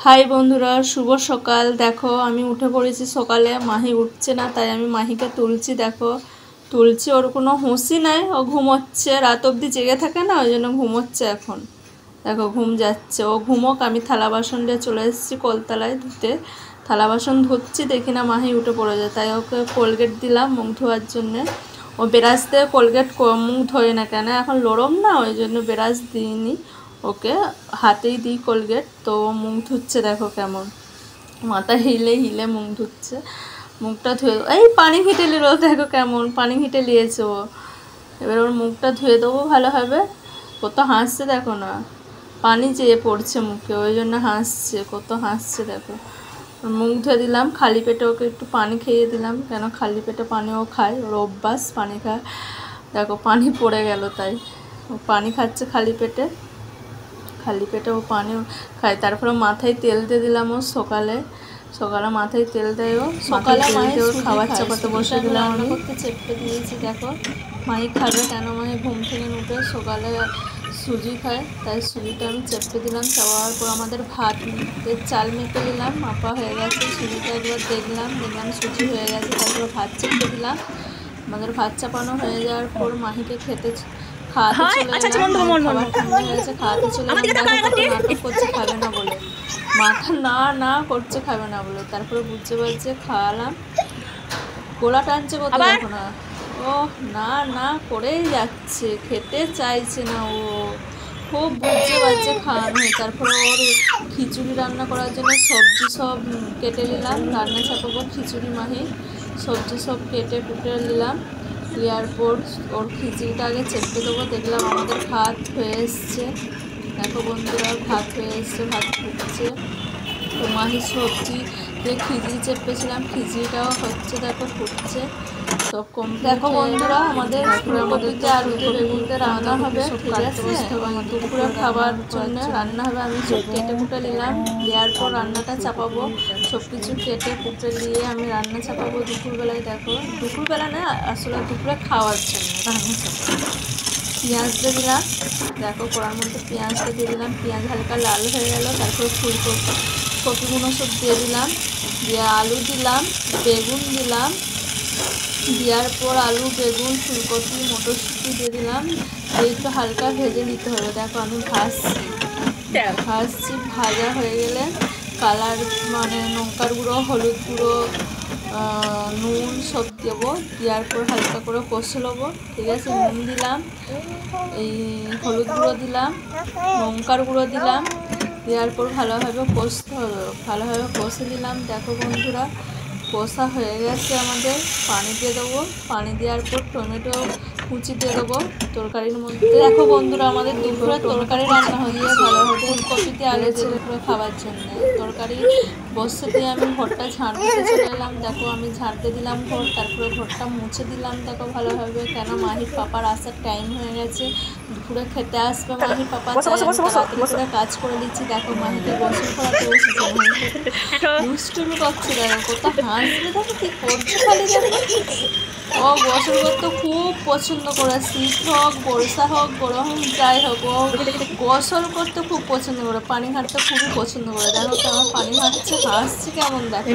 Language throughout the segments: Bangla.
হাই বন্ধুরা, শুভ সকাল। দেখো আমি উঠে পড়েছি সকালে, মাহি উঠছে না, তাই আমি মাহিকে তুলছি। দেখো তুলছি, ওর কোনো হুঁশই নাই, ও ঘুমোচ্ছে। রাত অবধি জেগে থাকে না, ওই জন্য ঘুমোচ্ছে এখন। দেখো ঘুম যাচ্ছে, ও ঘুমোক। আমি থালা বাসন দিয়ে চলে এসেছি কলতলায় ধুতে। থালা বাসন ধুচ্ছি, দেখি না মাহি উঠে পড়ে যায়, তাই ওকে কোলগেট দিলাম মুখ ধোয়ার জন্যে। ও ব্রাশ দিয়ে কোলগেট মুখ ধোয় না কেন, এখন লরম না, ওই জন্য ব্রাশ দিইনি, ওকে হাতেই দিই কোলগেট। তো মুখ ধুচ্ছে, দেখো কেমন মাথা হিলে হিলে মুখ ধুচ্ছে। মুখটা ধুয়ে এই পানি ঘিটে নিল, দেখো কেমন পানি ঘিটে নিয়েছে ও। এবার ওর মুখটা ধুয়ে দেবো ভালোভাবে। কত হাসছে দেখো না, পানি চেয়ে পড়ছে মুখে, ওই জন্য হাসছে, কত হাসছে দেখো। মুখ ধুয়ে দিলাম, খালি পেটে ওকে একটু পানি খেয়ে দিলাম, কেন খালি পেটে পানিও খায়, ওর অভ্যাস পানি খায়। দেখো পানি পড়ে গেল, তাই ও পানি খাচ্ছে খালি পেটে। খালি পেটে ও পানি খায়। তারপরে মাথায় তেল দিয়ে দিলাম, ও সকালে মাথায় তেল দেয়, ও সকালে মায়ের ওর খাবার চাপাতে বসে দিলাম, আমি করতে চেপে দিয়েছি। দেখো মাই খাবে, কেন মাই ঘুম থেকে উঠে সকালে সুজি খায়, তাই সুজিটা আমি চেপে দিলাম। চাপার পর আমাদের ভাতের চাল মেপে দিলাম, মাপা হয়ে গেছে। সুজিটা একবার দেখলাম সুজি হয়ে গেছে, তারপরে ভাত চেপে দিলাম। আমাদের ভাত চাপানো হয়ে যাওয়ার পর মাহিকে খাওয়াতে চলে এলাম। খাবার ঠান্ডা হয়ে গেছে, খাওয়াতে চলে এলাম। দেখো কত নাটক করছে খাবে না বলে, মাথা না করছে খাবে না বলে। তারপরে বুঝতে পারছে খাওয়ালাম, গোলা টানছে কত, দেখো না, ও না করেই যাচ্ছে, খেতে চাইছে না, ও খুব বুঝতে পারছে খাওয়ানো। তারপরে ওর খিচুড়ি রান্না করার জন্য সবজি সব কেটে নিলাম, রান্না চাপাবো খিচুড়ি মাহি। সবজি সব কেটে কুটে নিলাম, দেওয়ার পর ওর খিচুড়িটা আগে চেপে দেবো। দেখলাম আমাদের ভাত হয়ে এসছে, দেখো বন্ধুরা ভাত হয়ে এসছে, ভাত ফুটছে। তো মাহির সবজি দিয়ে খিচুড়ি চেপেছিলাম, খিচুড়িটাও হচ্ছে, দেখো ফুটছে। তো দেখো বন্ধুরা আমাদের ফুলকপিতে আলুতে বেগুনতে রান্না হবে, ঠিক আছে। দুপুরের খাবার জন্য রান্না হবে। আমি সব কেটে কুটে নিলাম, দেওয়ার পর রান্নাটা চাপাবো। সব কিছু কেটে কুটে নিয়ে আমি রান্না চাপাবো দুপুরবেলায়। দেখো দুপুরবেলা না, আসলে দুপুরে খাওয়ার জন্য রান্না চাপাবো। পেঁয়াজ দিয়ে দিলাম, দেখো কড়ার মধ্যে পেঁয়াজটা দিয়ে দিলাম, পেঁয়াজ হালকা লাল হয়ে গেল। তারপরে কপিগুলো সব দিয়ে দিলাম, দিয়ে আলু দিলাম, বেগুন দিলাম, দেওয়ার পর আলু বেগুন ফুলকপি মটরশুঁটি দিয়ে দিলাম, দিয়ে একটু হালকা ভেজে নিতে হবে। দেখো আমি ভাজছি, ভাজা হয়ে গেলে কালার মানে লঙ্কার গুঁড়ো, হলুদ গুঁড়ো, নুন সব দেবো। দেওয়ার পর হালকা করে কষে নেবো, ঠিক আছে। নুন দিলাম, এই হলুদ গুঁড়ো দিলাম, লঙ্কার গুঁড়ো দিলাম, দেওয়ার পর ভালোভাবে কষতে হবে, ভালোভাবে কষে দিলাম। দেখো বন্ধুরা কষা হয়ে গেছে আমাদের, পানি দিয়ে দেবো। পানি দেওয়ার পর টমেটো কুচি দিয়ে দেবো তরকারির মধ্যে। দেখো বন্ধুরা আমাদের দুপুরে তরকারি রান্না হয়ে ভালোভাবে ফুলকপিতে আলু ছেড়ে খাওয়ার জন্য তরকারি বসে দিয়ে আমি ঘরটা ঝাড় দিতে চলে এলাম। দেখো আমি ঝাড়তে দিলাম ঘর, তারপরে ঘরটা মুছে দিলাম। দেখো ভালোভাবে, কেন মাহির পাপার আসার টাইম হয়ে গেছে, দুপুরে খেতে আসবে মাহির পাপা, তাড়াতাড়ি কাজ করে দিচ্ছি। দেখো মাহিকে গোসল করাতে বসেছে, দুষ্টুমি করছে, দেখো কত হাসবে, দেখো কি করছে খালি। দেখো ও গোসল করতে খুব পছন্দ করে, শীত হোক বর্ষা হোক গরম যাই হোক, ও গোসল করতে খুব পছন্দ করে, পানি ঘাটতে খুবই পছন্দ করে। দেখো কেমন পানি ঘাটছে, হাসছে কেমন। দেখো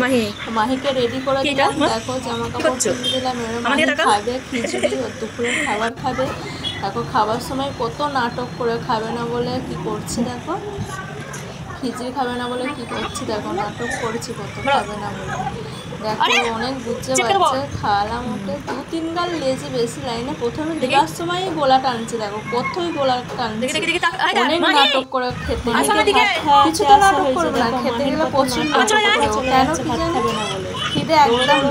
মাহিকে রেডি করে দিলাম, দেখো জামা কাপড় কিনে দিলাম। এবার মাহি খাবে খিচুড়ি, দুপুরের খাবার খাবে। দেখো খাবার সময় কত নাটক করে, খাবে না বলে কি করছে, দেখো খিচুড়ি খাবে না বলে কি করছে, দেখো নাটক করছে কত, খাবে না বলে। দেখো অনেক বুঝতে পারছে, খাওয়ালাম ওকে। 2-3 গাল লেজে বেশি লাইনে, প্রথমে দেওয়ার সময়ই গোলা টানছে, দেখো কতই গোলা টানছে, অনেক নাটক করে খেতে। কিছু তো নাটক করবে না, খেতে গেলে প্রচুর নাটক করে, কেন কি জানি খিদে একদম